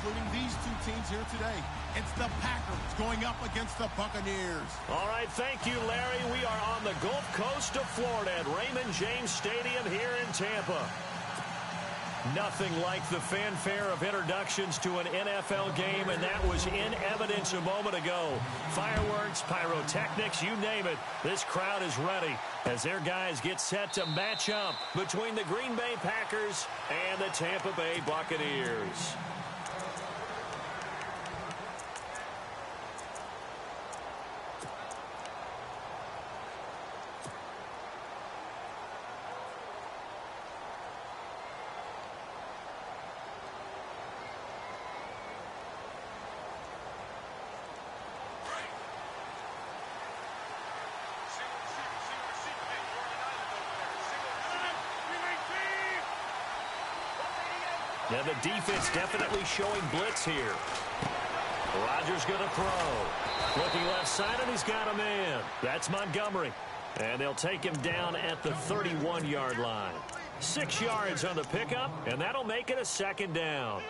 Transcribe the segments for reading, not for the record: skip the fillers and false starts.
including these two teams here today. It's the Packers going up against the Buccaneers. All right, thank you, Larry. We are on the Gulf Coast of Florida at Raymond James Stadium here in Tampa. Nothing like the fanfare of introductions to an NFL game, and that was in evidence a moment ago. Fireworks, pyrotechnics, you name it. This crowd is ready as their guys get set to match up between the Green Bay Packers and the Tampa Bay Buccaneers. Now the defense definitely showing blitz here. Rodgers going to throw. Looking left side, and he's got a man. That's Montgomery. And they'll take him down at the 31-yard line. 6 yards on the pickup, and that'll make it a second down.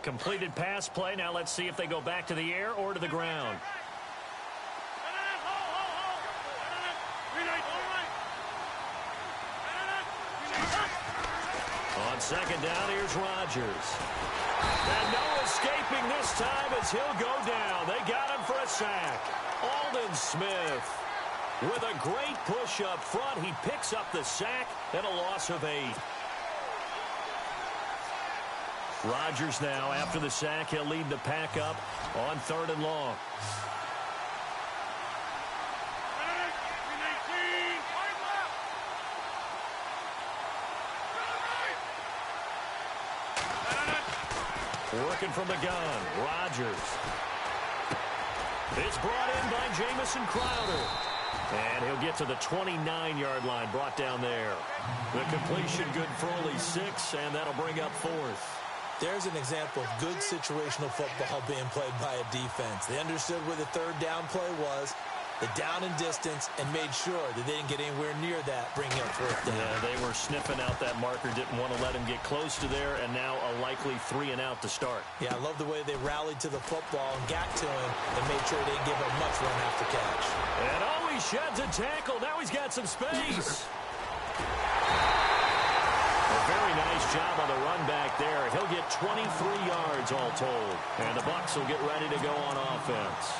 Completed pass play. Now let's see if they go back to the air or to the ground. On second down, here's Rodgers. And no escaping this time as he'll go down. They got him for a sack. Aldon Smith with a great push up front. He picks up the sack and a loss of 8. Rodgers now, after the sack, he'll lead the pack up on 3rd and long. Working from the gun, Rodgers. It's brought in by Jamison Crowder. And he'll get to the 29-yard line, brought down there. The completion good for only 6, and that'll bring up 4th. There's an example of good situational football being played by a defense. They understood where the 3rd down play was, the down and distance, and made sure that they didn't get anywhere near that, bringing up 4th down. Yeah, they were sniffing out that marker, didn't want to let him get close to there, and now a likely 3 and out to start. Yeah, I love the way they rallied to the football and got to him and made sure they didn't give him much run after catch. And he sheds a tackle. Now he's got some space. A very nice job on the run back there. He'll get 23 yards all told. And the Bucs will get ready to go on offense.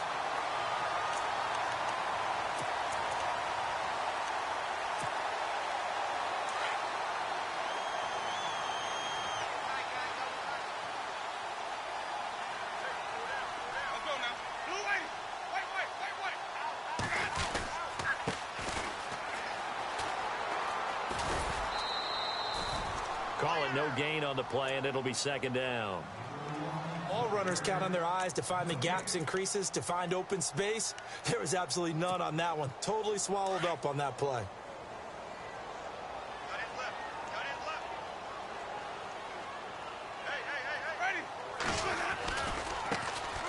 Call it no gain on the play, and it'll be 2nd down. All runners count on their eyes to find the gaps and creases, to find open space. There was absolutely none on that one. Totally swallowed up on that play.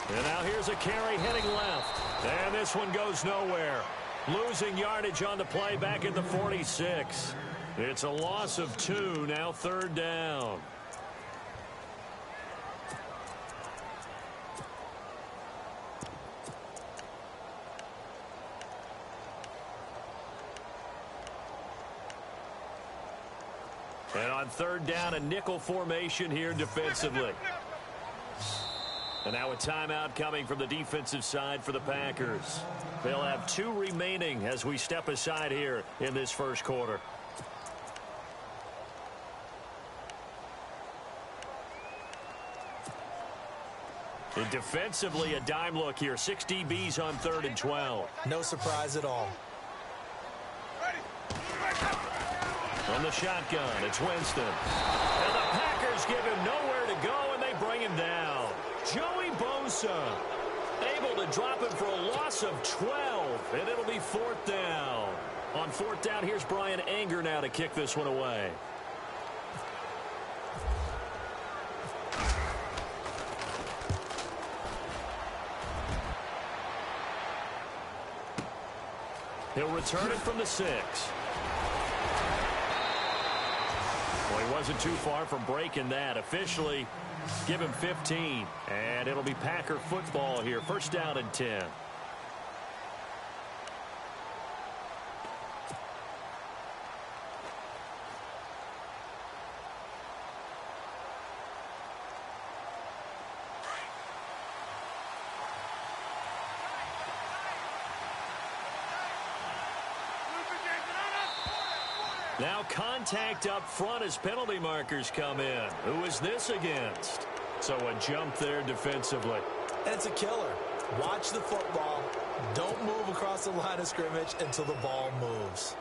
And now here's a carry heading left. And this one goes nowhere. Losing yardage on the play back at the 46. It's a loss of 2, now 3rd down. And on 3rd down, a nickel formation here defensively. And now a timeout coming from the defensive side for the Packers. They'll have 2 remaining as we step aside here in this first quarter. And defensively, a dime look here. 6 DBs on 3rd and 12. No surprise at all. From the shotgun, it's Winston. And the Packers give him nowhere to go, and they bring him down. Joey Bosa able to drop him for a loss of 12, and it'll be 4th down. On 4th down, here's Brian Anger now to kick this one away. He'll return it from the 6. Well, he wasn't too far from breaking that. Officially, give him 15. And it'll be Packer football here. First down and 10. Now contact up front as penalty markers come in. Who is this against? So a jump there defensively. And it's a killer. Watch the football. Don't move across the line of scrimmage until the ball moves.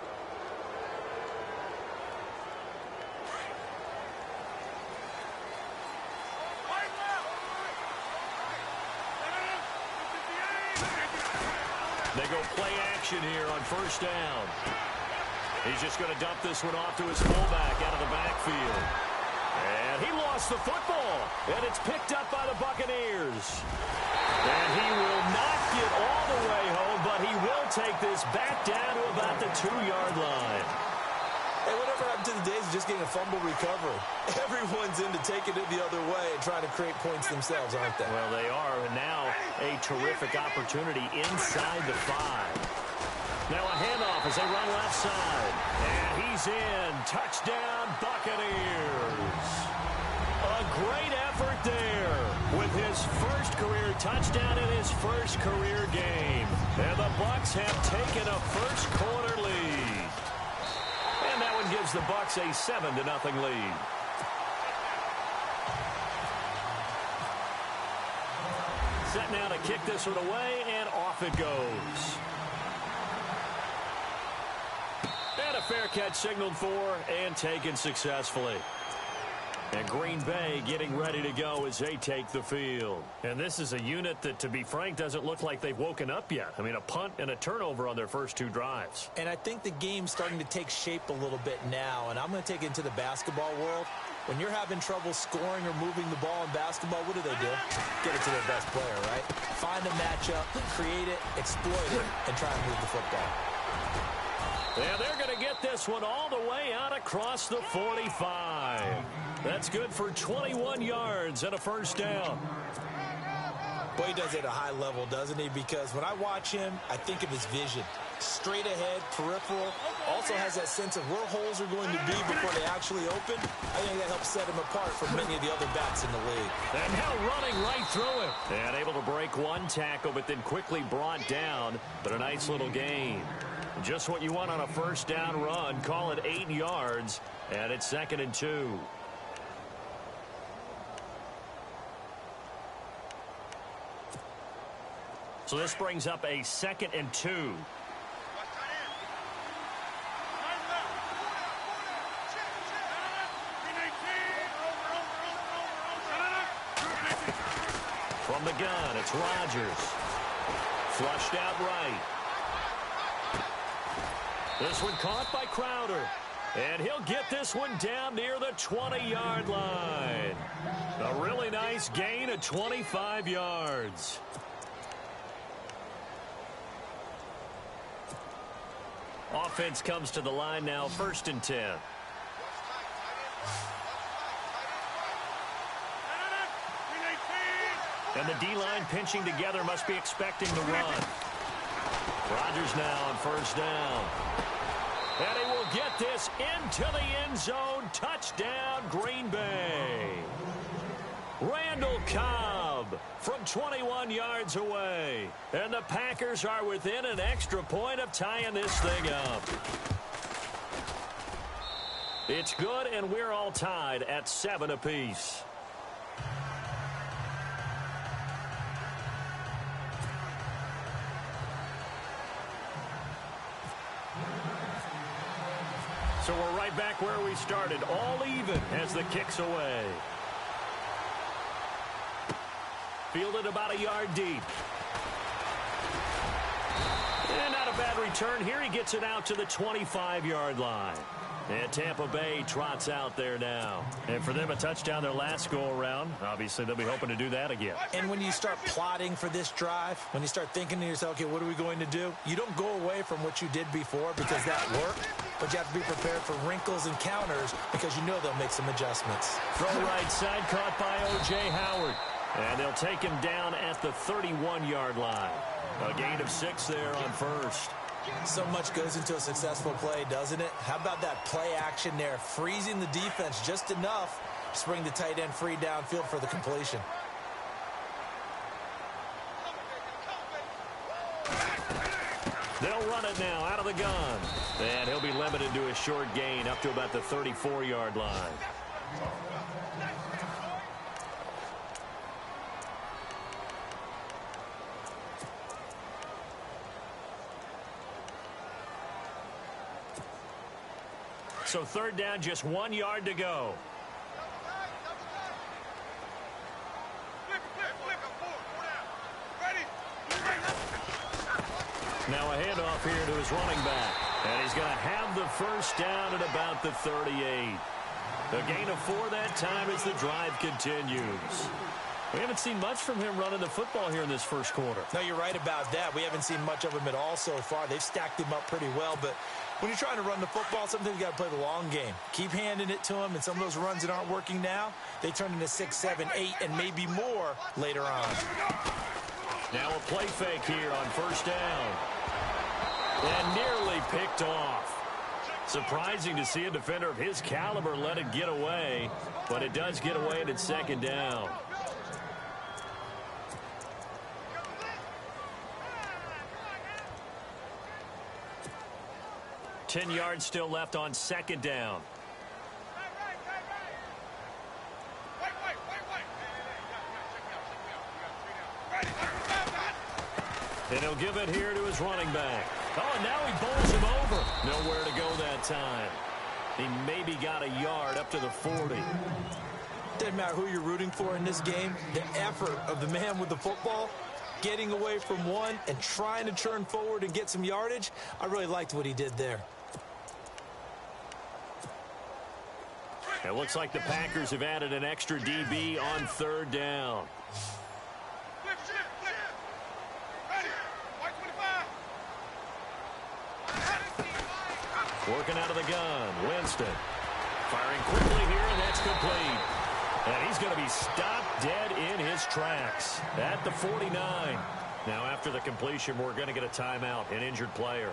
They go play action here on first down. He's just going to dump this one off to his fullback out of the backfield. And he lost the football. And it's picked up by the Buccaneers. And he will not get all the way home, but he will take this back down to about the 2-yard line. Hey, whatever happened to the days of just getting a fumble recovery? Everyone's into taking it the other way and trying to create points themselves, aren't they? Well, they are. And now a terrific opportunity inside the 5. Now a handoff as they run left side. And he's in. Touchdown, Buccaneers. A great effort there with his first career touchdown in his first career game. And the Bucs have taken a first quarter lead. And that one gives the Bucs a 7-0 lead. Set now to kick this one away, and off it goes. And a fair catch signaled for and taken successfully. And Green Bay getting ready to go as they take the field. And this is a unit that, to be frank, doesn't look like they've woken up yet. I mean, a punt and a turnover on their first 2 drives. And I think the game's starting to take shape a little bit now. And I'm going to take it into the basketball world. When you're having trouble scoring or moving the ball in basketball, what do? Get it to their best player, right? Find a matchup, create it, exploit it, and try and move the football. And they're going to get this one all the way out across the 45. That's good for 21 yards and a first down. Boy, he does it at a high level, doesn't he? Because when I watch him, I think of his vision. Straight ahead, peripheral. Also has that sense of where holes are going to be before they actually open. I think that helps set him apart from many of the other backs in the league. And now running right through it. And able to break one tackle, but then quickly brought down. But a nice little gain. Just what you want on a first down run. Call it 8 yards. And it's 2nd and 2. So this brings up a 2nd and 2. From the gun, it's Rodgers. Flushed out right. This one caught by Crowder. And he'll get this one down near the 20-yard line. A really nice gain of 25 yards. Offense comes to the line now, 1st and 10. And the D-line pinching together, must be expecting the run. Rodgers now on first down. And he will get this into the end zone. Touchdown, Green Bay. Randall Cobb from 21 yards away. And the Packers are within an extra point of tying this thing up. It's good, and we're all tied at 7 apiece. So we're right back where we started, all even as the kick's away. Fielded about a yard deep. And not a bad return here. He gets it out to the 25-yard line. And Tampa Bay trots out there now. And for them, a touchdown their last go-around. Obviously, they'll be hoping to do that again. And when you start plotting for this drive, when you start thinking to yourself, okay, what are we going to do? You don't go away from what you did before because that worked, but you have to be prepared for wrinkles and counters because you know they'll make some adjustments. Throw right side, caught by O.J. Howard. And they'll take him down at the 31-yard line. A gain of 6 there on first. So much goes into a successful play, doesn't it? How about that play action there, freezing the defense just enough to bring the tight end free downfield for the completion. They'll run it now out of the gun. And he'll be limited to a short gain up to about the 34-yard line. So third down, just 1 yard to go. Now a handoff here to his running back. And he's going to have the first down at about the 38. A gain of 4 that time as the drive continues. We haven't seen much from him running the football here in this first quarter. No, you're right about that. We haven't seen much of him at all so far. They've stacked him up pretty well, but when you're trying to run the football, sometimes you got to play the long game. Keep handing it to him, and some of those runs that aren't working now, they turn into 6, 7, 8, and maybe more later on. Now a play fake here on first down. And nearly picked off. Surprising to see a defender of his caliber let it get away, but it does get away and it's second down. 10 yards still left on second down. And he'll give it here to his running back. Oh, and now he bowls him over. Nowhere to go that time. He maybe got a yard up to the 40. Doesn't matter who you're rooting for in this game. The effort of the man with the football, getting away from one and trying to turn forward and get some yardage, I really liked what he did there. It looks like the Packers have added an extra DB on third down. Working out of the gun, Winston. Firing quickly here, and that's complete. And he's going to be stopped dead in his tracks at the 49. Now, after the completion, we're going to get a timeout, an injured player.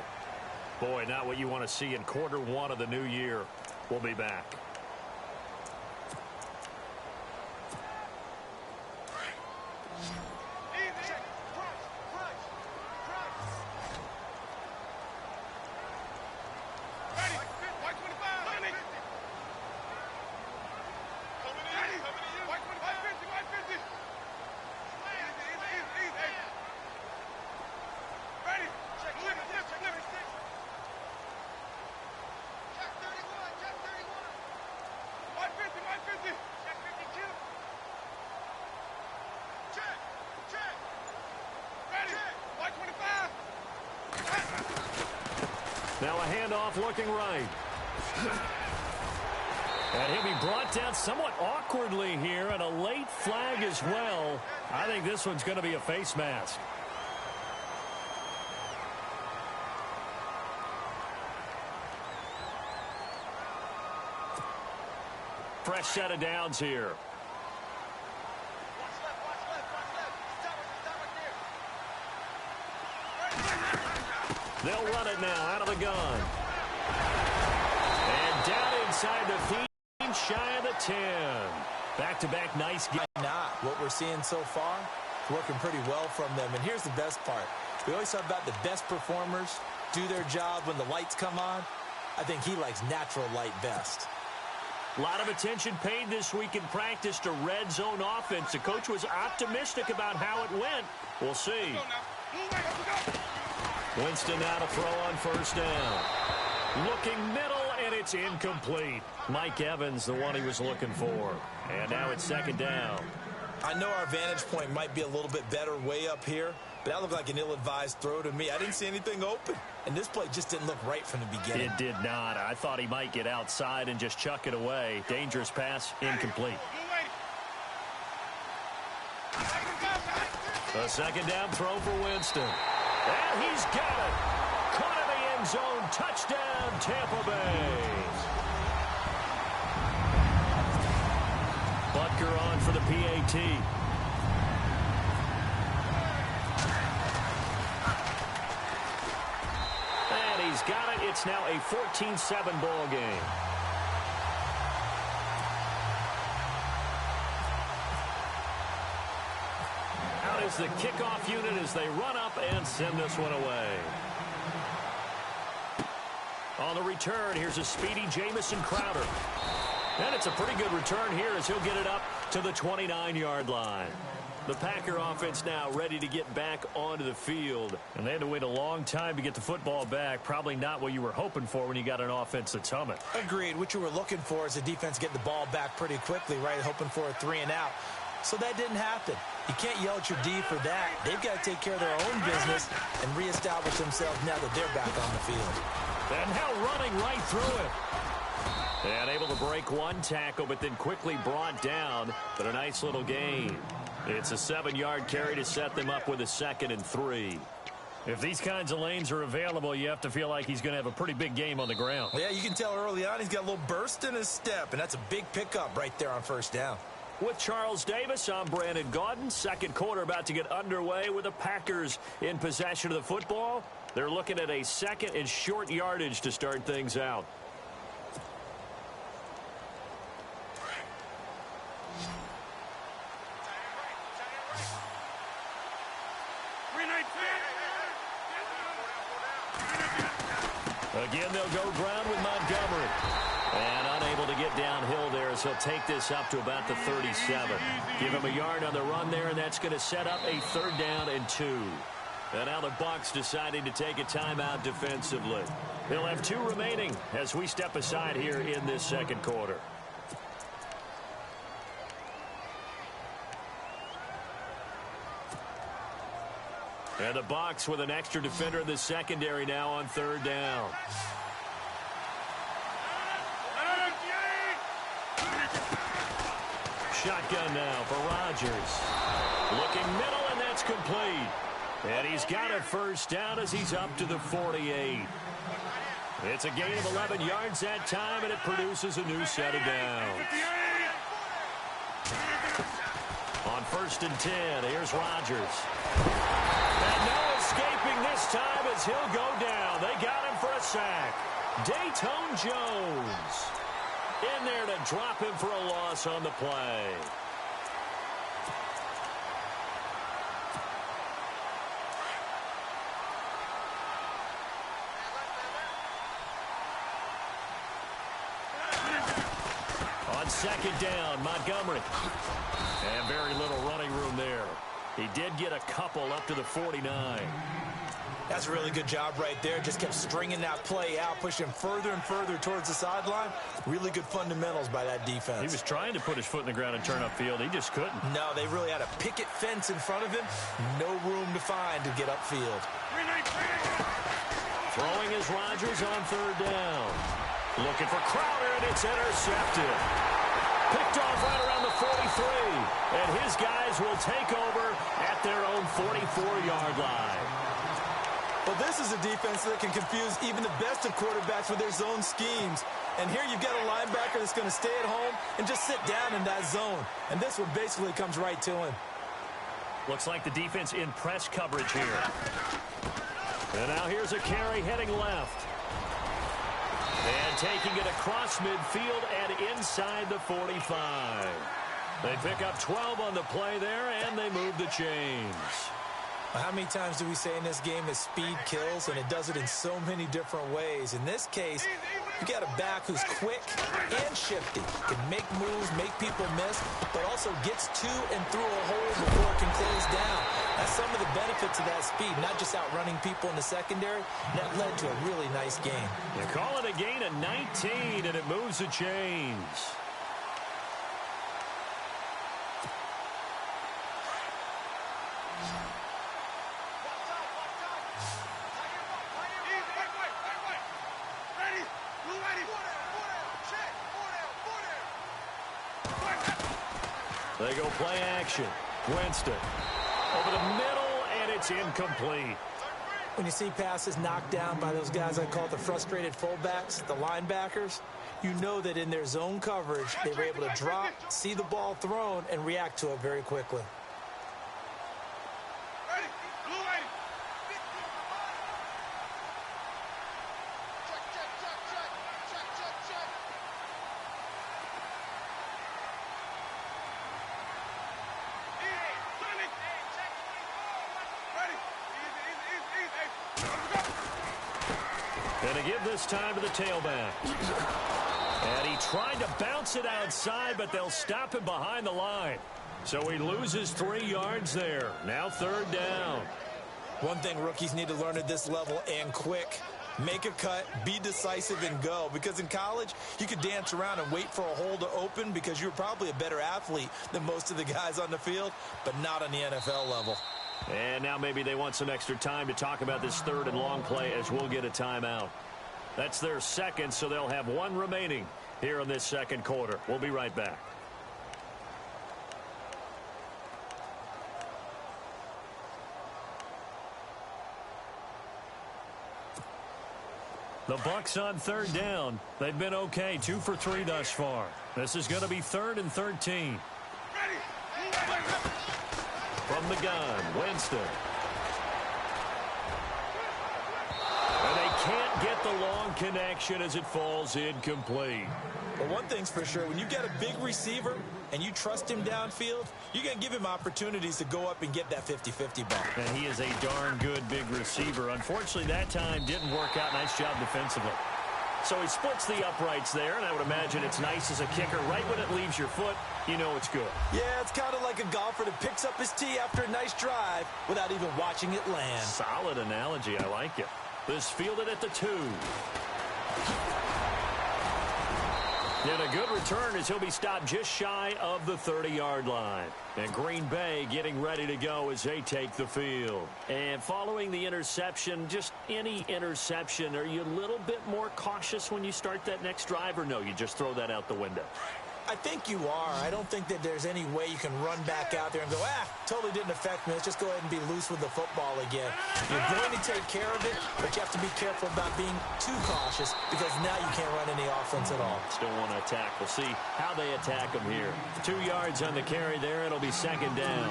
Boy, not what you want to see in quarter one of the new year. We'll be back. Now a handoff looking right. And he'll be brought down somewhat awkwardly here, and a late flag as well. I think this one's going to be a face mask. Fresh set of downs here. They'll run it now out of the gun. And down inside the 15, shy of the 10. Back-to-back nice game. Not what we're seeing so far, working pretty well from them. And here's the best part. We always talk about the best performers do their job when the lights come on. I think he likes natural light best. A lot of attention paid this week in practice to red zone offense. The coach was optimistic about how it went. We'll see. Winston now to throw on first down. Looking middle, and it's incomplete. Mike Evans, the one he was looking for. And now it's second down. I know our vantage point might be a little bit better way up here, but that looked like an ill-advised throw to me. I didn't see anything open, and this play just didn't look right from the beginning. It did not. I thought he might get outside and just chuck it away. Dangerous pass, incomplete. A second down throw for Winston. And he's got it. Caught in the end zone. Touchdown, Tampa Bay. Butker on for the PAT. And he's got it. It's now a 14-7 ball game. Out is the kickoff unit as they run up and send this one away. On the return, here's a speedy Jamison Crowder. And it's a pretty good return here as he'll get it up to the 29-yard line. The Packer offense now ready to get back onto the field. And they had to wait a long time to get the football back. Probably not what you were hoping for when you got an offense that's humming. Agreed. What you were looking for is the defense getting the ball back pretty quickly, right? Hoping for a 3-and-out. So that didn't happen. You can't yell at your D for that. They've got to take care of their own business and reestablish themselves now that they're back on the field. And now running right through it. And able to break one tackle, but then quickly brought down. But a nice little gain. It's a 7-yard carry to set them up with a 2nd and 3. If these kinds of lanes are available, you have to feel like he's going to have a pretty big game on the ground. Yeah, you can tell early on he's got a little burst in his step, and that's a big pickup right there on first down. With Charles Davis, I'm Brandon Gaudin. Second quarter about to get underway with the Packers in possession of the football. They're looking at a 2nd and short yardage to start things out. Again, they'll go ground with Montgomery. And unable to get downhill there as he'll take this up to about the 37. Give him a yard on the run there, and that's going to set up a 3rd down and 2. And now the Bucs deciding to take a timeout defensively. They'll have 2 remaining as we step aside here in this second quarter. And the Bucs with an extra defender in the secondary now on 3rd down. Shotgun now for Rodgers. Looking middle, and that's complete. And he's got a 1st down as he's up to the 48. It's a gain of 11 yards that time, and it produces a new set of downs. On 1st and 10, here's Rodgers. And no escaping this time as he'll go down. They got him for a sack. Dayton Jones in there to drop him for a loss on the play. On 2nd down, Montgomery. And very little running room there. He did get a couple up to the 49. That's a really good job right there. Just kept stringing that play out, pushing further and further towards the sideline. Really good fundamentals by that defense. He was trying to put his foot in the ground and turn upfield. He just couldn't. No, they really had a picket fence in front of him. No room to find to get upfield. Throwing is Rodgers on 3rd down. Looking for Crowder, and it's intercepted. Picked off right around the 43. And his guys will take over at their own 44-yard line. Well, this is a defense that can confuse even the best of quarterbacks with their zone schemes. And here you've got a linebacker that's going to stay at home and just sit down in that zone. And this one basically comes right to him. Looks like the defense in press coverage here. And now here's a carry heading left. And taking it across midfield and inside the 45. They pick up 12 on the play there, and they move the chains. How many times do we say in this game that speed kills, and it does it in so many different ways? In this case, you got a back who's quick and shifty, can make moves, make people miss, but also gets to and through a hole before it can close down. That's some of the benefits of that speed, not just outrunning people in the secondary. That led to a really nice game. You call it a gain of 19, and it moves the chains. They go play action. Winston over the middle, and it's incomplete. When you see passes knocked down by those guys I call the frustrated fullbacks, the linebackers, you know that in their zone coverage, they were able to drop, see the ball thrown, and react to it very quickly. And to give this time to the tailback. And he tried to bounce it outside, but they'll stop him behind the line. So he loses 3 yards there. Now 3rd down. One thing rookies need to learn at this level, and quick, make a cut, be decisive, and go. Because in college, you could dance around and wait for a hole to open because you're probably a better athlete than most of the guys on the field, but not on the NFL level. And now maybe they want some extra time to talk about this 3rd and long play as we'll get a timeout. That's their second, so they'll have 1 remaining here in this 2nd quarter. We'll be right back. The Bucs on 3rd down. They've been okay, 2 for 3 thus far. This is going to be 3rd and 13. From the gun, Winston. And they can't get the long connection as it falls incomplete. But one thing's for sure, when you get a big receiver and you trust him downfield, you're going to give him opportunities to go up and get that 50-50 ball. And he is a darn good big receiver. Unfortunately, that time didn't work out. Nice job defensively. So he splits the uprights there, and I would imagine it's nice as a kicker. Right when it leaves your foot, you know it's good. Yeah, it's kind of like a golfer that picks up his tee after a nice drive without even watching it land. Solid analogy. I like it. This fielded at the 2. And a good return as he'll be stopped just shy of the 30-yard line. And Green Bay getting ready to go as they take the field. And following the interception, just any interception, are you a little bit more cautious when you start that next drive, or no, you just throw that out the window? I think you are. I don't think that there's any way you can run back out there and go, totally didn't affect me. Let's just go ahead and be loose with the football again. You're going to take care of it, but you have to be careful about being too cautious because now you can't run any offense at all. Still want to attack. We'll see how they attack them here. 2 yards on the carry there. It'll be 2nd down.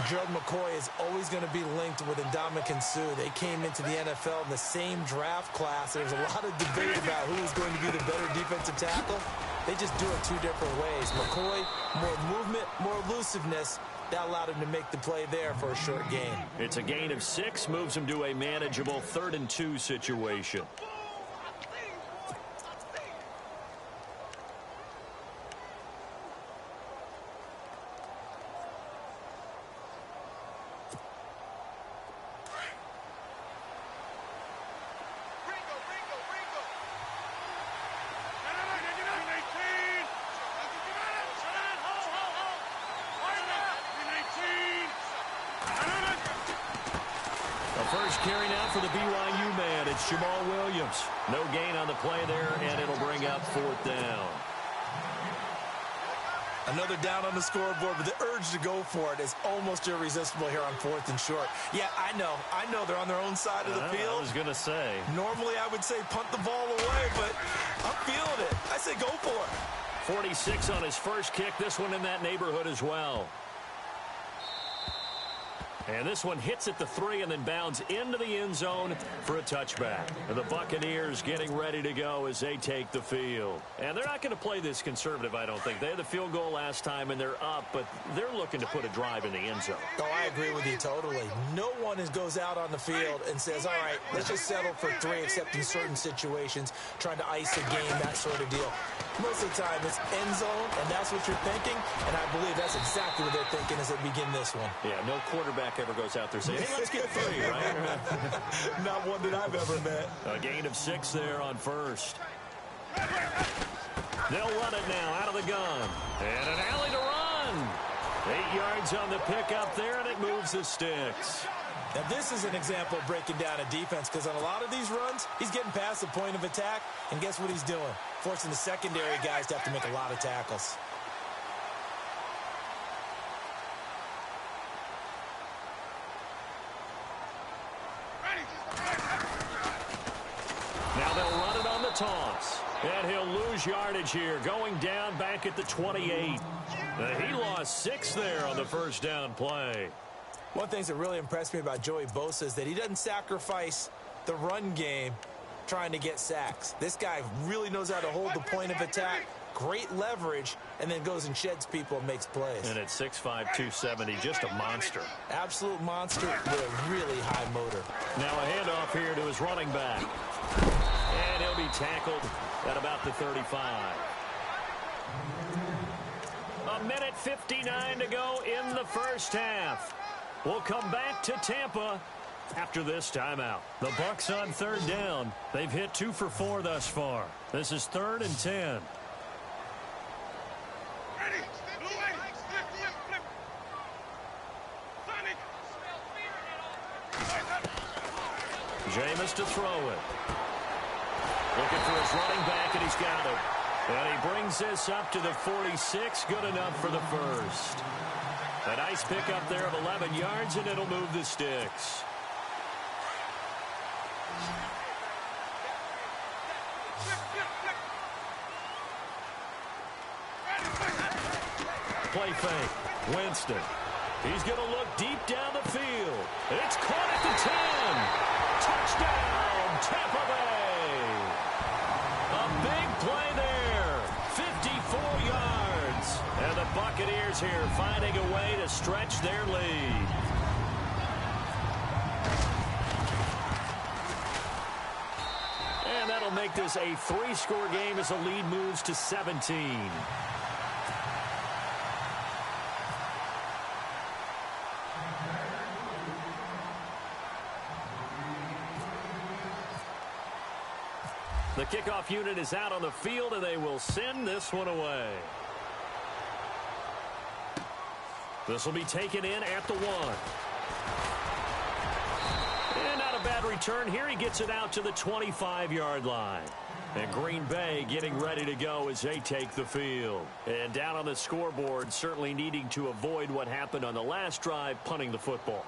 Gerald McCoy is always going to be linked with Ndamukong Suh. They came into the NFL in the same draft class. There was a lot of debate about who was going to be the better defensive tackle. They just do it 2 different ways. McCoy, more movement, more elusiveness. That allowed him to make the play there for a short gain. It's a gain of 6, moves him to a manageable 3rd and 2 situation. First carry now for the BYU man. It's Jamal Williams. No gain on the play there, and it'll bring up 4th down. Another down on the scoreboard, but the urge to go for it is almost irresistible here on 4th and short. Yeah, I know they're on their own side of the field. I was going to say. Normally I would say punt the ball away, but I'm feeling it. I say go for it. 46 on his first kick. This one in that neighborhood as well. And this one hits at the 3 and then bounds into the end zone for a touchback. And the Buccaneers getting ready to go as they take the field. And they're not going to play this conservative, I don't think. They had the field goal last time, and they're up, but they're looking to put a drive in the end zone. Oh, I agree with you totally. No one goes out on the field and says, all right, let's just settle for 3, except in certain situations, trying to ice a game, that sort of deal. Most of the time, it's end zone, and that's what you're thinking, and I believe that's exactly what they're thinking as they begin this one. Yeah, no quarterback ever goes out there saying, hey, let's get 3, right? Not one that I've ever met. A gain of 6 there on first. They'll run it now out of the gun. And an alley to run. 8 yards on the pickup there, and it moves the sticks. Now, this is an example of breaking down a defense because on a lot of these runs, he's getting past the point of attack, and guess what he's doing? Forcing the secondary guys to have to make a lot of tackles. Now they'll run it on the toss. And he'll lose yardage here, going down back at the 28. He lost 6 there on the first down play. One thing that really impressed me about Joey Bosa is that he doesn't sacrifice the run game trying to get sacks. This guy really knows how to hold the point of attack, great leverage, and then goes and sheds people and makes plays. And at 6'5", 270, just a monster. Absolute monster with a really high motor. Now a handoff here to his running back. And he'll be tackled at about the 35. A minute 59 to go in the first half. We'll come back to Tampa after this timeout. The Bucs on third down. They've hit 2 for 4 thus far. This is 3rd and 10. Jameis to throw it. Looking for his running back, and he's got it. And he brings this up to the 46. Good enough for the first. A nice pickup there of 11 yards, and it'll move the sticks. Play fake. Winston. He's going to look deep down the field. It's caught at the 10. Touchdown, Tampa Bay. A big play there. 54 yards. And the Buccaneers here finding a way to stretch their lead. And that'll make this a 3-score game as the lead moves to 17. The kickoff unit is out on the field, and they will send this one away. This will be taken in at the 1. And not a bad return here. He gets it out to the 25-yard line. And Green Bay getting ready to go as they take the field. And down on the scoreboard, certainly needing to avoid what happened on the last drive, punting the football.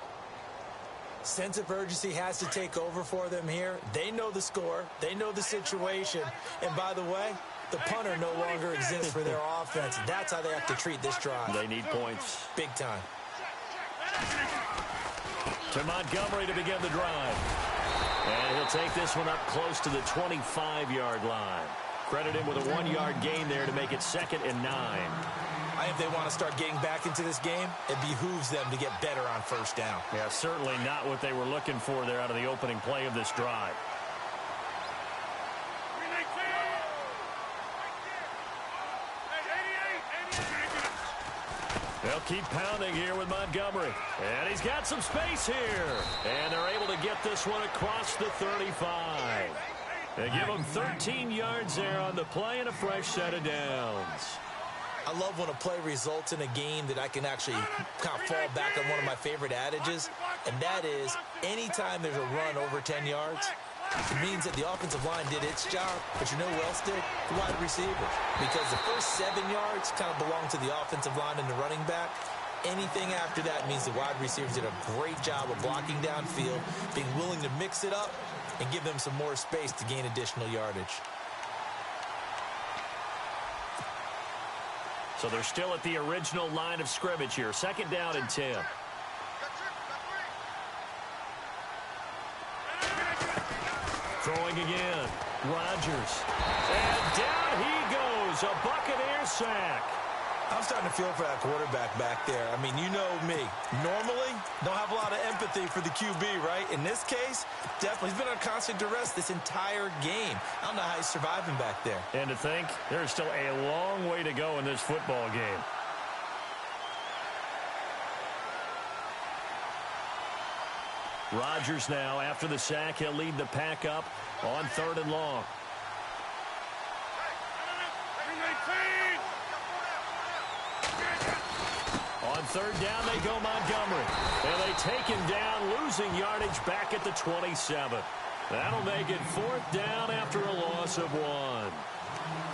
Sense of urgency has to take over for them here. They know the score. They know the situation. And by the way, the punter no longer exists for their offense. That's how they have to treat this drive. They need points. Big time. To Montgomery to begin the drive. And he'll take this one up close to the 25-yard line. Credit him with a 1-yard gain there to make it 2nd and 9. If they want to start getting back into this game, it behooves them to get better on first down. Yeah, certainly not what they were looking for there out of the opening play of this drive. They'll keep pounding here with Montgomery. And he's got some space here. And they're able to get this one across the 35. They give him 13 yards there on the play and a fresh set of downs. I love when a play results in a game that I can actually kind of fall back on one of my favorite adages, and that is anytime there's a run over 10 yards, it means that the offensive line did its job, but you know who else did? The wide receiver. Because the first 7 yards kind of belong to the offensive line and the running back. Anything after that means the wide receivers did a great job of blocking downfield, being willing to mix it up, and give them some more space to gain additional yardage. So they're still at the original line of scrimmage here. 2nd down and 10. Throwing again. Rodgers. And down he goes. A Buccaneer sack. I'm starting to feel for that quarterback back there. I mean, you know me. Normally, don't have a lot of empathy for the QB, right? In this case, definitely. He's been on constant duress this entire game. I don't know how he's surviving back there. And to think, there's still a long way to go in this football game. Rodgers now, after the sack, he'll lead the pack up on 3rd and long. On 3rd down, they go Montgomery. And they take him down, losing yardage back at the 27. That'll make it 4th down after a loss of 1.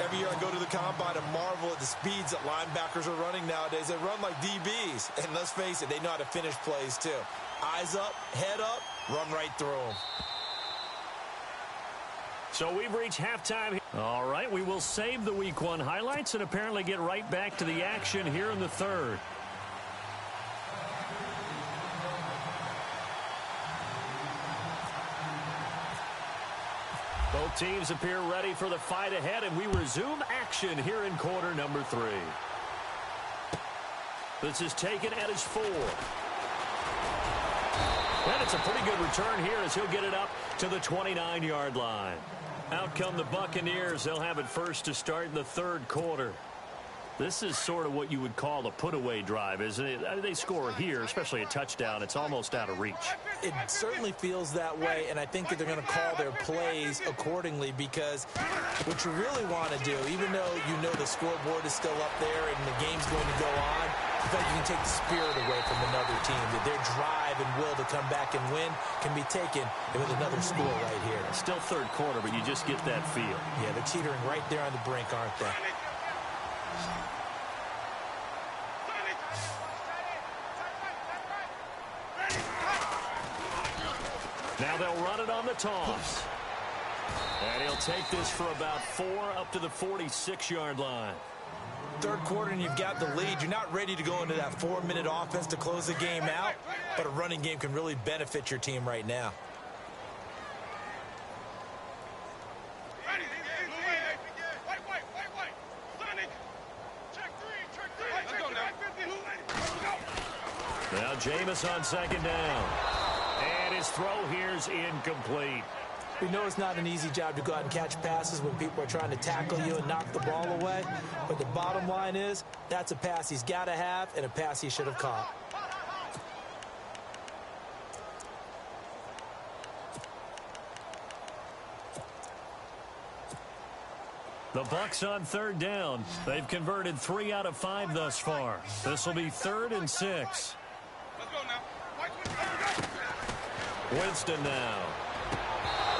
Every year I go to the combine and marvel at the speeds that linebackers are running nowadays. They run like DBs. And let's face it, they know how to finish plays too. Eyes up, head up, run right through them. So we've reached halftime. All right, we will save the Week 1 highlights and apparently get right back to the action here in the third. Both teams appear ready for the fight ahead, and we resume action here in quarter number 3. This is taken at his 4. And it's a pretty good return here as he'll get it up to the 29-yard line. Out come the Buccaneers. They'll have it first to start in the third quarter. This is sort of what you would call a put-away drive, isn't it? They score here, especially a touchdown. It's almost out of reach. It certainly feels that way, and I think that they're going to call their plays accordingly because what you really want to do, even though you know the scoreboard is still up there and the game's going to go on, I feel like you can take the spirit away from another team. That their drive and will to come back and win can be taken with another score right here. Still third quarter, but you just get that feel. Yeah, they're teetering right there on the brink, aren't they? Now they'll run it on the toss. And he'll take this for about 4 up to the 46-yard line. Third quarter and you've got the lead. You're not ready to go into that 4-minute offense to close the game out, but a running game can really benefit your team right now. Now Jameis on second down. And his throw here's incomplete. We know it's not an easy job to go out and catch passes when people are trying to tackle you and knock the ball away. But the bottom line is, that's a pass he's got to have and a pass he should have caught. The Bucs on third down. They've converted 3 out of 5 thus far. This will be 3rd and 6. Let's go now. Winston now.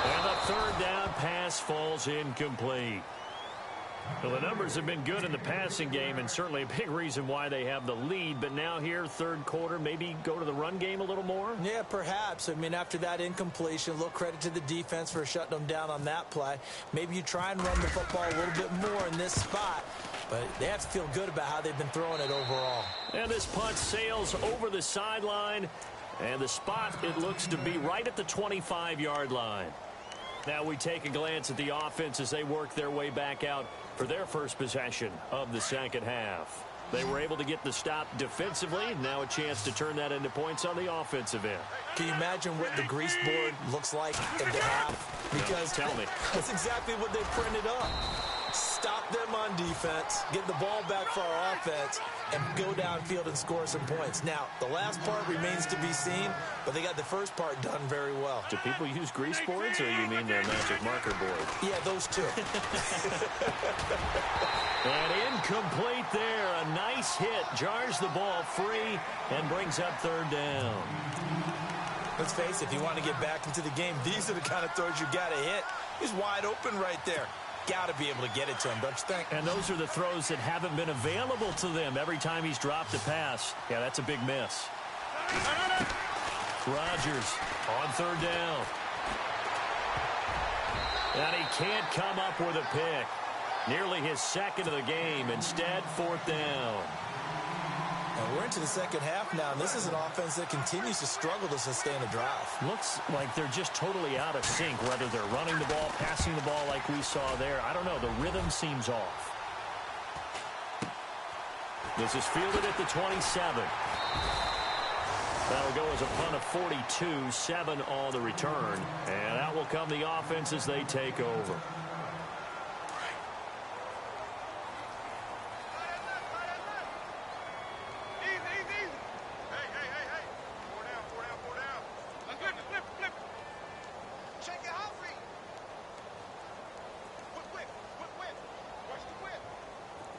And the third down pass falls incomplete. Well, the numbers have been good in the passing game and certainly a big reason why they have the lead. But now here, third quarter, maybe go to the run game a little more? Yeah, perhaps. I mean, after that incompletion, a little credit to the defense for shutting them down on that play. Maybe you try and run the football a little bit more in this spot. But they have to feel good about how they've been throwing it overall. And this punt sails over the sideline. And the spot, it looks to be right at the 25-yard line. Now we take a glance at the offense as they work their way back out for their first possession of the second half. They were able to get the stop defensively. Now a chance to turn that into points on the offensive end. Can you imagine what the grease board looks like at the half? Because no, tell me. That's exactly what they printed up. Stop them on defense, get the ball back for our offense, and go downfield and score some points. Now, the last part remains to be seen, but they got the first part done very well. Do people use grease boards, or you mean their magic marker board? Yeah, those two. And incomplete there. A nice hit. Jars the ball free and brings up third down. Let's face it, if you want to get back into the game, these are the kind of throws you got to hit. He's wide open right there. Got to be able to get it to him, don't you think? And those are the throws that haven't been available to them every time he's dropped a pass. Yeah, that's a big miss. Rodgers on third down. And he can't come up with a pick. Nearly his second of the game. Instead, fourth down. And we're into the second half now, and this is an offense that continues to struggle to sustain a drive. Looks like they're just totally out of sync, whether they're running the ball, passing the ball like we saw there. I don't know. The rhythm seems off. This is fielded at the 27. That'll go as a punt of 42, 7 on the return. And out will come the offense as they take over.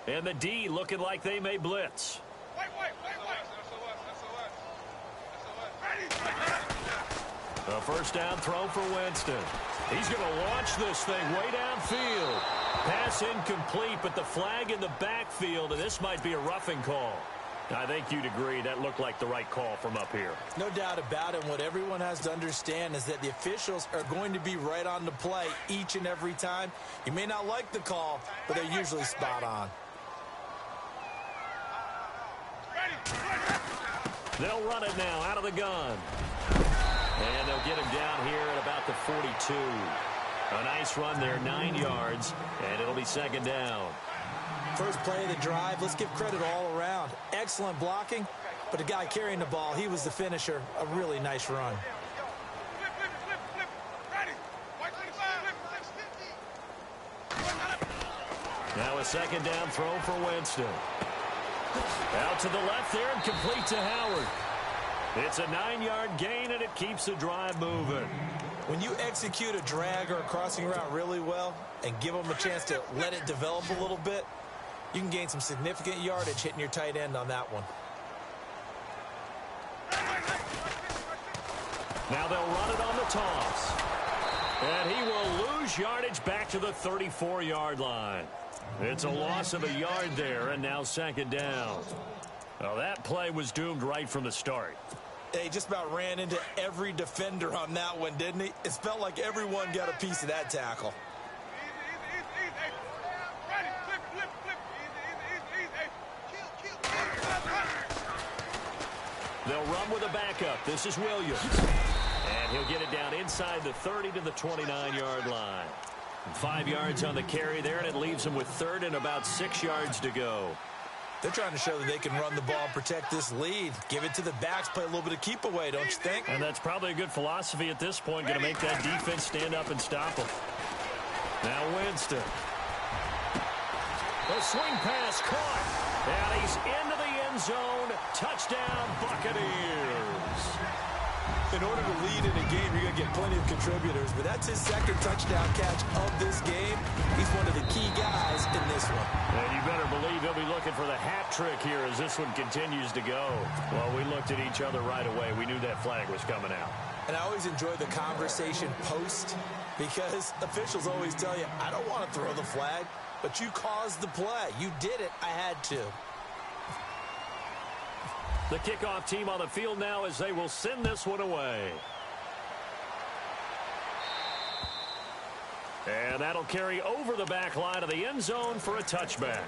And the D looking like they may blitz. A first down throw for Winston. He's going to launch this thing way downfield. Pass incomplete, but the flag in the backfield, and this might be a roughing call. I think you'd agree that looked like the right call from up here. No doubt about it. What everyone has to understand is that the officials are going to be right on the play each and every time. You may not like the call, but they're usually spot on. They'll run it now out of the gun. And they'll get him down here at about the 42. A nice run there, 9 yards, and it'll be second down. First play of the drive, let's give credit all around. Excellent blocking, but the guy carrying the ball, he was the finisher. A really nice run. Now a second down throw for Winston. Out to the left there and complete to Howard. It's a 9-yard gain, and it keeps the drive moving. When you execute a drag or a crossing route really well and give them a chance to let it develop a little bit, you can gain some significant yardage hitting your tight end on that one. Now they'll run it on the toss. And he will lose yardage back to the 34-yard line. It's a loss of a yard there, and now second down. Well, that play was doomed right from the start. He just about ran into every defender on that one, didn't he? It felt like everyone got a piece of that tackle. They'll run with a backup. This is Williams. And he'll get it down inside the 30 to the 29-yard line. 5 yards on the carry there, and it leaves him with third and about 6 yards to go. They're trying to show that they can run the ball and protect this lead. Give it to the backs, play a little bit of keep away, don't you think? And that's probably a good philosophy at this point, going to make that defense stand up and stop them. Now Winston. The swing pass caught. And he's into the end zone. Touchdown, Buccaneers. In order to lead in a game, you're going to get plenty of contributors, but that's his second touchdown catch of this game. He's one of the key guys in this one. And you better believe he'll be looking for the hat trick here as this one continues to go. Well, we looked at each other right away. We knew that flag was coming out. And I always enjoy the conversation post because officials always tell you, I don't want to throw the flag, but you caused the play. You did it. I had to. The kickoff team on the field now as they will send this one away. And that'll carry over the back line of the end zone for a touchback.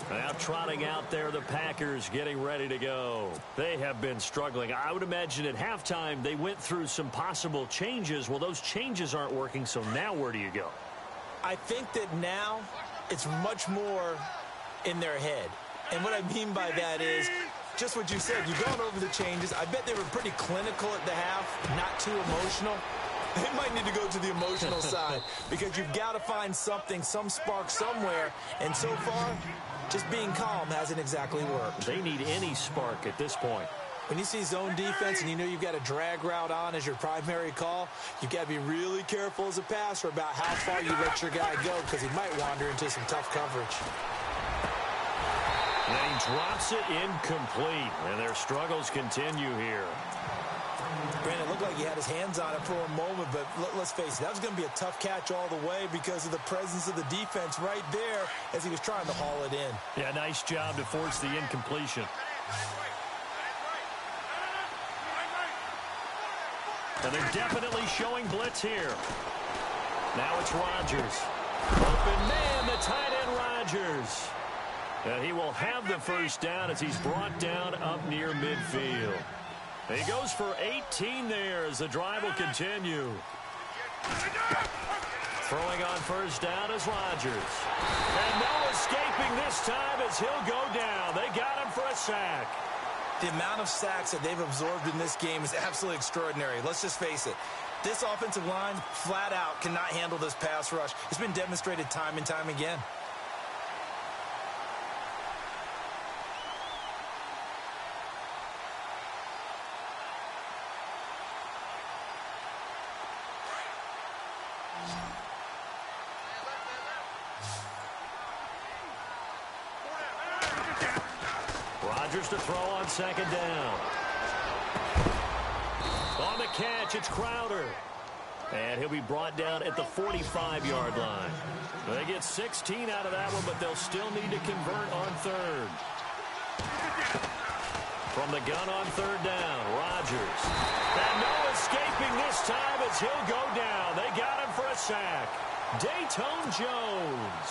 Now trotting out there, the Packers getting ready to go. They have been struggling. I would imagine at halftime they went through some possible changes. Well, those changes aren't working, so now where do you go? I think that now it's much more in their head. And what I mean by that is just what you said. You've gone over the changes. I bet they were pretty clinical at the half, not too emotional. They might need to go to the emotional side because you've got to find something, some spark somewhere. And so far, just being calm hasn't exactly worked. They need any spark at this point. When you see zone defense and you know you've got a drag route on as your primary call, you've got to be really careful as a passer about how far you let your guy go because he might wander into some tough coverage. And he drops it incomplete, and their struggles continue here. Brandon, it looked like he had his hands on it for a moment, but let's face it, that was going to be a tough catch all the way because of the presence of the defense right there as he was trying to haul it in. Yeah, nice job to force the incompletion. And they're definitely showing blitz here. Now it's Rodgers. Open man, the tight end Rodgers. And he will have the first down as he's brought down up near midfield. And he goes for 18 there as the drive will continue. Throwing on first down is Rodgers. And no escaping this time as he'll go down. They got him for a sack. The amount of sacks that they've absorbed in this game is absolutely extraordinary. Let's just face it. This offensive line, flat out, cannot handle this pass rush. It's been demonstrated time and time again. Rodgers to throw on second down. On the catch, it's Crowder. And he'll be brought down at the 45-yard line. They get 16 out of that one, but they'll still need to convert on third. From the gun on third down, Rodgers. And no escaping this time as he'll go down. They got him for a sack. Dayton Jones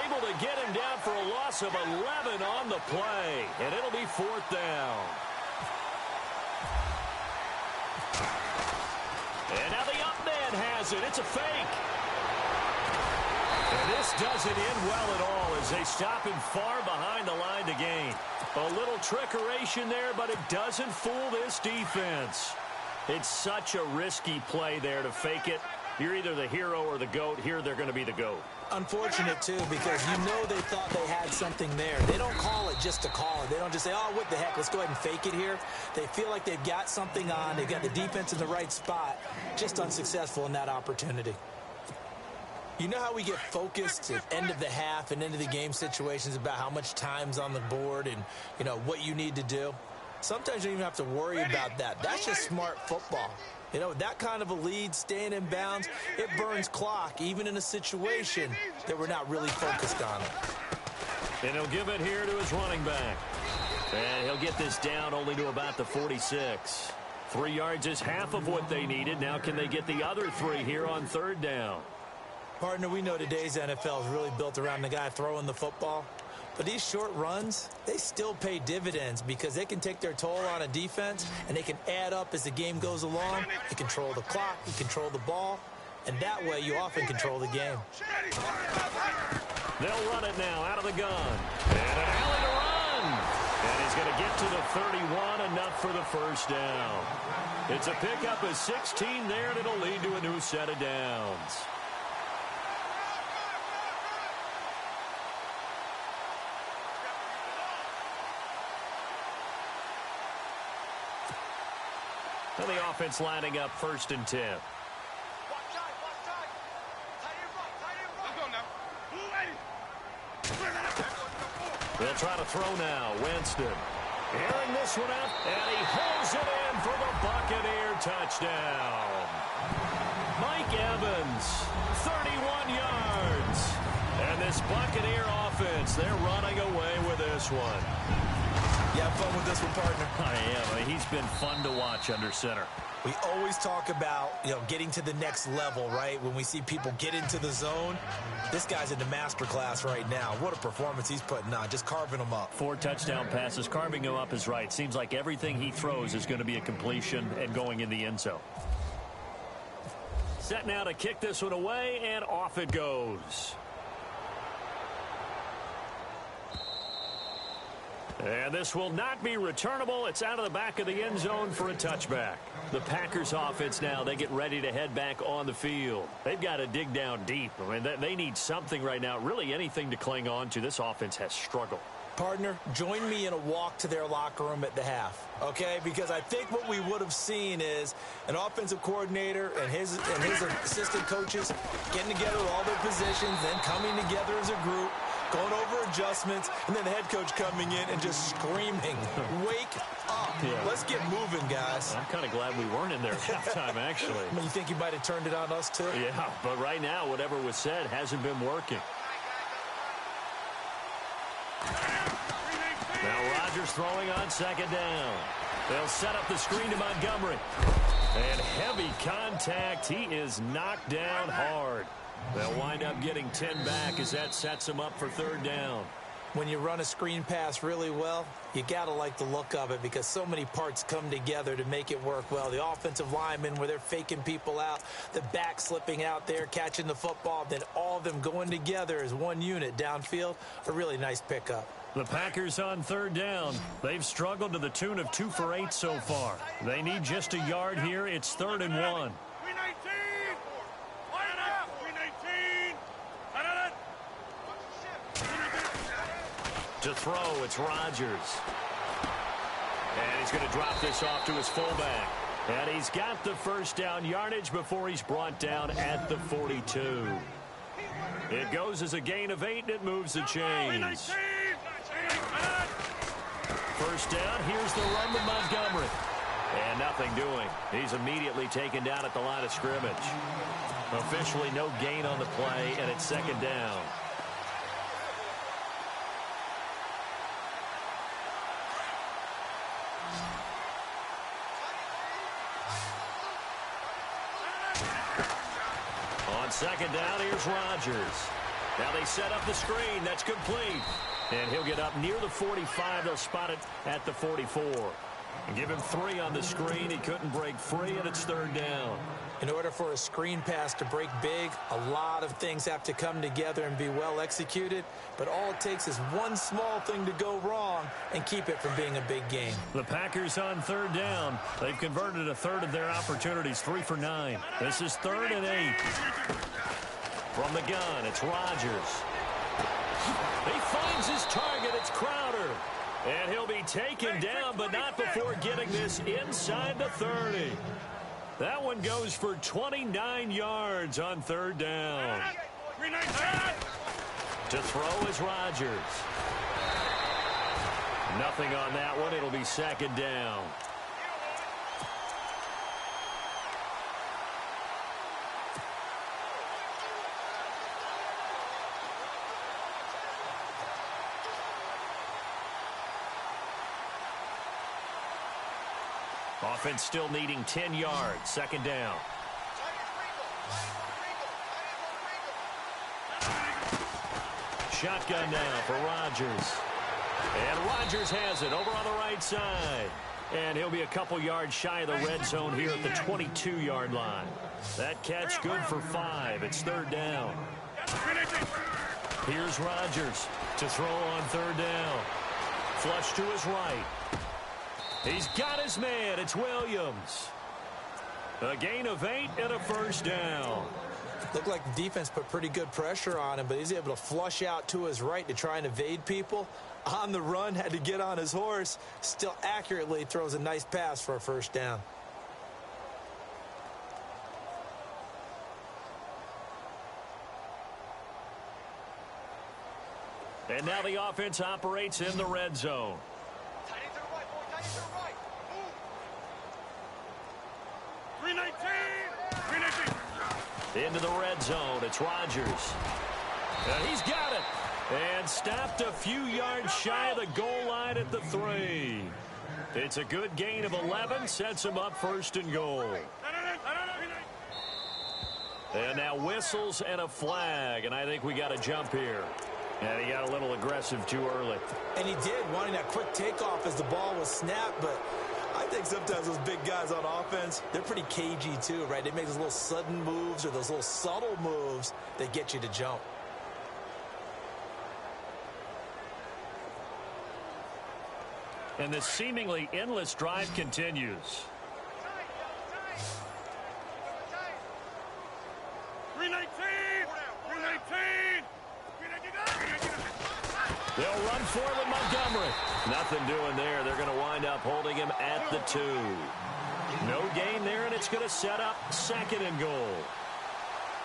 able to get him down for a loss of 11 on the play. And it'll be fourth down. And now the up man has it. It's a fake. And this doesn't end well at all as they stop him far behind the line to gain. A little trickeration there, but it doesn't fool this defense. It's such a risky play there to fake it. You're either the hero or the GOAT. Here they're going to be the GOAT. Unfortunate, too, because you know they thought they had something there. They don't call it just to call it. They don't just say, oh, what the heck, let's go ahead and fake it here. They feel like they've got something on. They've got the defense in the right spot. Just unsuccessful in that opportunity. You know how we get focused at end of the half and into the game situations about how much time's on the board and, you know, what you need to do? Sometimes you don't even have to worry about that. That's just smart football. You know, that kind of a lead, staying in bounds, it burns clock, even in a situation that we're not really focused on it. And he'll give it here to his running back. And he'll get this down only to about the 46. 3 yards is half of what they needed. Now can they get the other 3 here on third down? Partner, we know today's NFL is really built around the guy throwing the football. But these short runs, they still pay dividends because they can take their toll on a defense and they can add up as the game goes along. You control the clock, you control the ball, and that way you often control the game. They'll run it now out of the gun. And an alley to run. And he's going to get to the 31, enough for the first down. It's a pickup of 16 there, and it'll lead to a new set of downs. And the offense lining up 1st and 10. They'll try to throw now. Winston airing this one out, and he holds it in for the Buccaneer touchdown. Mike Evans, 31 yards. And this Buccaneer offense, they're running away with this one. You have fun with this one, partner? I am. I mean, he's been fun to watch under center. We always talk about, you know, getting to the next level, right? When we see people get into the zone, this guy's in the master class right now. What a performance he's putting on, just carving them up. 4 touchdown passes. Carving him up is right. Seems like everything he throws is going to be a completion and going in the end zone. Set now to kick this one away, and off it goes. And this will not be returnable. It's out of the back of the end zone for a touchback. The Packers offense now, they get ready to head back on the field. They've got to dig down deep. I mean, they need something right now, really anything to cling on to. This offense has struggled. Partner, join me in a walk to their locker room at the half, okay? Because I think what we would have seen is an offensive coordinator and his assistant coaches getting together with all their positions, then coming together as a group, going over adjustments, and then the head coach coming in and just screaming, wake up. Yeah. Let's get moving, guys. I'm kind of glad we weren't in there at halftime, actually. I mean, you think you might have turned it on us, too? Yeah, but right now, whatever was said hasn't been working. Now Rodgers throwing on 2nd down. They'll set up the screen to Montgomery. And heavy contact. He is knocked down hard. They'll wind up getting 10 back as that sets him up for 3rd down. When you run a screen pass really well, you got to like the look of it because so many parts come together to make it work well. The offensive linemen where they're faking people out, the back slipping out there, catching the football, then all of them going together as one unit downfield. A really nice pickup. The Packers on 3rd down. They've struggled to the tune of 2 for 8 so far. They need just a yard here. It's 3rd and 1. To throw, it's Rodgers. And he's going to drop this off to his fullback. And he's got the 1st down yardage before he's brought down at the 42. It goes as a gain of 8, and it moves the chains. 1st down, here's the run to Montgomery. And nothing doing. He's immediately taken down at the line of scrimmage. Officially no gain on the play, and it's 2nd down. Second down, here's Rodgers. Now they set up the screen. That's complete. And he'll get up near the 45. They'll spot it at the 44. And give him 3 on the screen. He couldn't break free, and it's third down. In order for a screen pass to break big, a lot of things have to come together and be well executed. But all it takes is one small thing to go wrong and keep it from being a big game. The Packers on third down. They've converted a third of their opportunities, 3 for 9. This is 3rd and 8. From the gun, it's Rodgers. He finds his target. It's Crowder. And he'll be taken down, but not before getting this inside the 30. That one goes for 29 yards on third down. To throw is Rodgers. Nothing on that one. It'll be second down. Offense still needing 10 yards. Second down. Shotgun now for Rodgers. And Rodgers has it over on the right side. And he'll be a couple yards shy of the red zone here at the 22-yard line. That catch good for 5. It's third down. Here's Rodgers to throw on third down. Flush to his right. He's got his man. It's Williams. A gain of 8 and a first down. Looked like the defense put pretty good pressure on him, but he's able to flush out to his right to try and evade people. On the run, had to get on his horse. Still accurately throws a nice pass for a first down. And now the offense operates in the red zone. Into the red zone. It's Rodgers. And he's got it. And stopped a few yards shy of the goal line at the 3. It's a good gain of 11. Sets him up first and goal. And now whistles and a flag. And I think we got a jump here. And he got a little aggressive too early. And he did, wanting that quick takeoff as the ball was snapped, but I think sometimes those big guys on offense, they're pretty cagey too, right? They make those little sudden moves or those little subtle moves that get you to jump. And this seemingly endless drive continues. They'll run for it with Montgomery. Nothing doing there. They're going to wind up holding him at the 2. No gain there, and it's going to set up second and goal.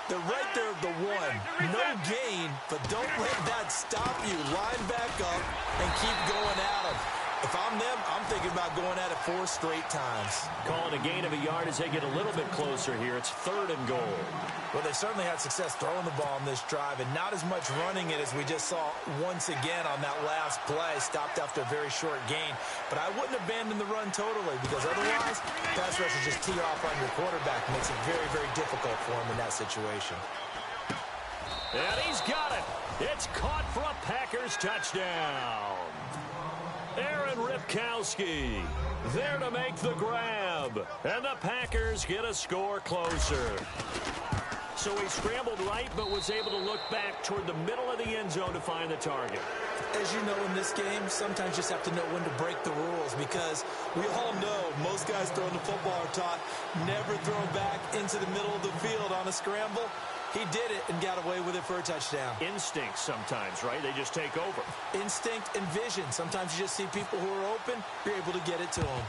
They're right there at the 1. No gain, but don't let that stop you. Line back up and keep going at them. If I'm them, I'm thinking about going at it 4 straight times. Calling a gain of a yard as they get a little bit closer here. It's third and goal. Well, they certainly had success throwing the ball in this drive, and not as much running it as we just saw once again on that last play. Stopped after a very short gain. But I wouldn't abandon the run totally, because otherwise, pass rushers just tee off on your quarterback. Makes it very, very difficult for him in that situation. And he's got it. It's caught for a Packers touchdown. Aaron Ripkowski there to make the grab. And the Packers get a score closer. So he scrambled right, but was able to look back toward the middle of the end zone to find the target. As you know, in this game, sometimes you just have to know when to break the rules, because we all know most guys throwing the football are taught never throw back into the middle of the field on a scramble. He did it and got away with it for a touchdown. Instinct sometimes, right? They just take over. Instinct and vision. Sometimes you just see people who are open, you're able to get it to them.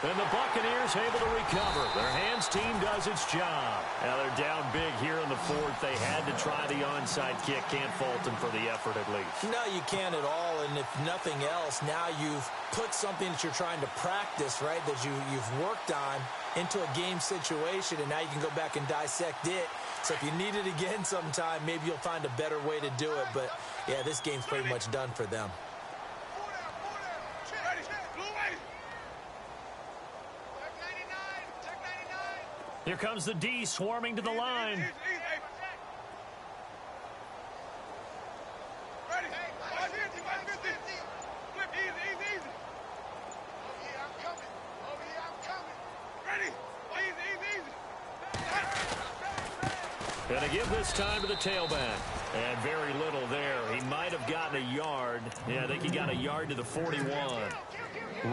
And the Buccaneers able to recover. Their hands team does its job. Now they're down big here in the 4th. They had to try the onside kick. Can't fault them for the effort at least. No, you can't at all. And if nothing else, now you've put something that you're trying to practice, right, that you've worked on into a game situation, and now you can go back and dissect it. So if you need it again sometime, maybe you'll find a better way to do it. But, yeah, this game's pretty much done for them. Here comes the D swarming to the line. Going to give this time to the tailback. And very little there. He might have gotten a yard. Yeah, I think he got a yard to the 41.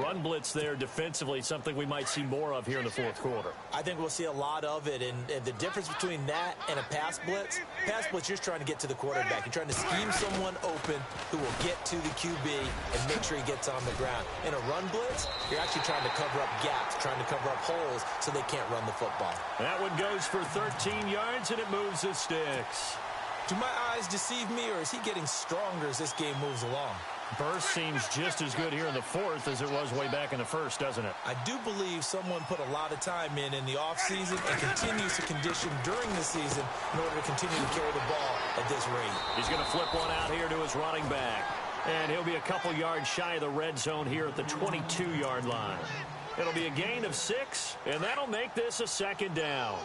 Run blitz there defensively, something we might see more of here in the fourth quarter. I think we'll see a lot of it, and the difference between that and a pass blitz, you're just trying to get to the quarterback. You're trying to scheme someone open who will get to the QB and make sure he gets on the ground. In a run blitz, you're actually trying to cover up gaps, trying to cover up holes so they can't run the football. That one goes for 13 yards, and it moves the sticks. Do my eyes deceive me, or is he getting stronger as this game moves along? Burst seems just as good here in the fourth as it was way back in the first, doesn't it? I do believe someone put a lot of time in the offseason and continues to condition during the season in order to continue to carry the ball at this rate. He's going to flip one out here to his running back. And he'll be a couple yards shy of the red zone here at the 22-yard line. It'll be a gain of 6, and that'll make this a second down.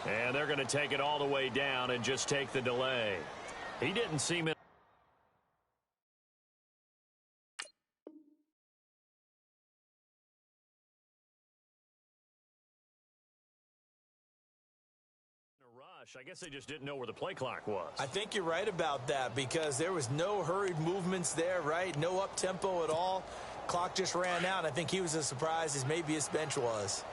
And they're going to take it all the way down and just take the delay. He didn't seem in a rush. I guess they just didn't know where the play clock was. I think you're right about that because there was no hurried movements there, right? No up-tempo at all. Clock just ran out. I think he was as surprised as maybe his bench was.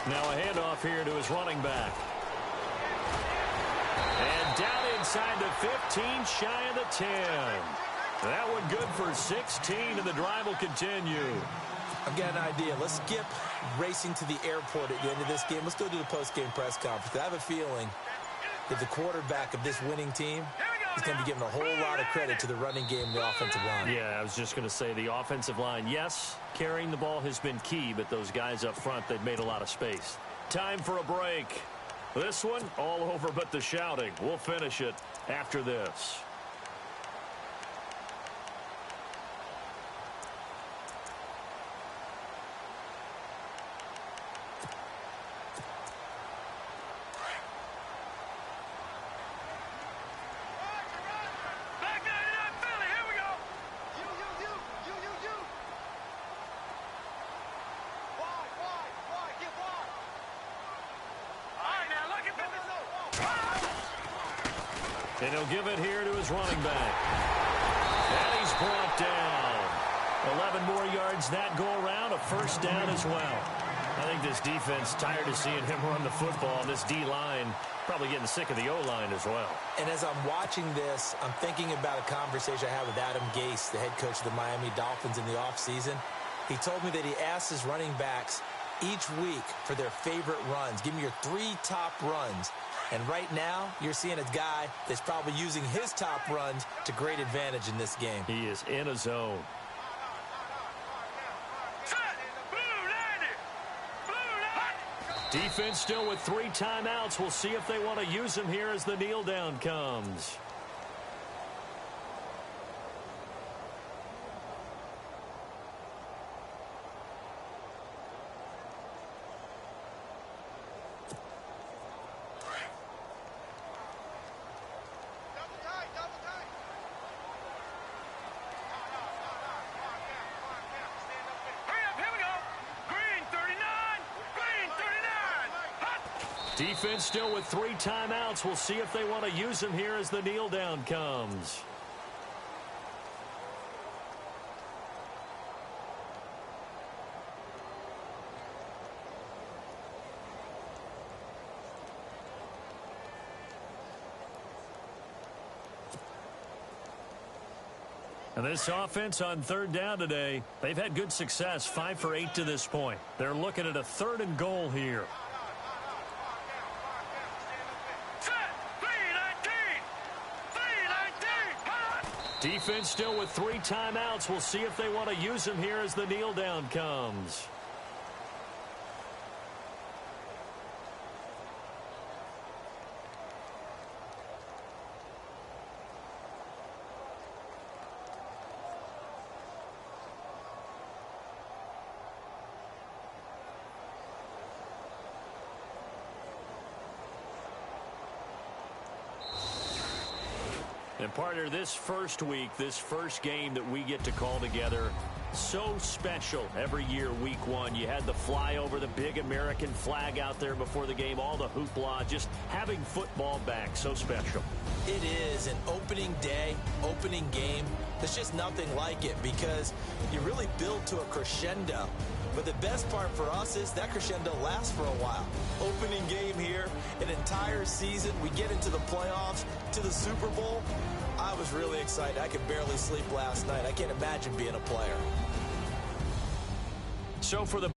Now a handoff here to his running back. And down inside the 15, shy of the 10. That one good for 16, and the drive will continue. I've got an idea. Let's skip racing to the airport at the end of this game. Let's go do the post-game press conference. I have a feeling that the quarterback of this winning team is going to be giving a whole lot of credit to the running game and the offensive line. Yeah, I was just going to say the offensive line, yes, carrying the ball has been key, but those guys up front, they've made a lot of space. Time for a break. This one, all over but the shouting. We'll finish it after this. And he'll give it here to his running back. And he's brought down. 11 more yards that go around, a first down as well. I think this defense tired of seeing him run the football. This D-line probably getting sick of the O-line as well. And as I'm watching this, I'm thinking about a conversation I had with Adam Gase, the head coach of the Miami Dolphins in the offseason. He told me that he asked his running backs each week for their favorite runs. Give me your 3 top runs. And right now, you're seeing a guy that's probably using his top runs to great advantage in this game. He is in a zone. Defense still with 3 timeouts. We'll see if they want to use them here as the kneel down comes. Defense still with 3 timeouts. We'll see if they want to use them here as the kneel down comes. And this offense on 3rd down today, they've had good success, 5 for 8 to this point. They're looking at a 3rd and goal here. Defense still with 3 timeouts. We'll see if they want to use them here as the kneel down comes. And partner, this first week, this first game that we get to call together, so special every year, week one. You had the flyover, the big American flag out there before the game, all the hoopla, just having football back, so special. It is an opening day, opening game. There's just nothing like it because you really build to a crescendo. But the best part for us is that crescendo lasts for a while. Opening game here, an entire season. We get into the playoffs, to the Super Bowl. I was really excited. I could barely sleep last night. I can't imagine being a player. So for the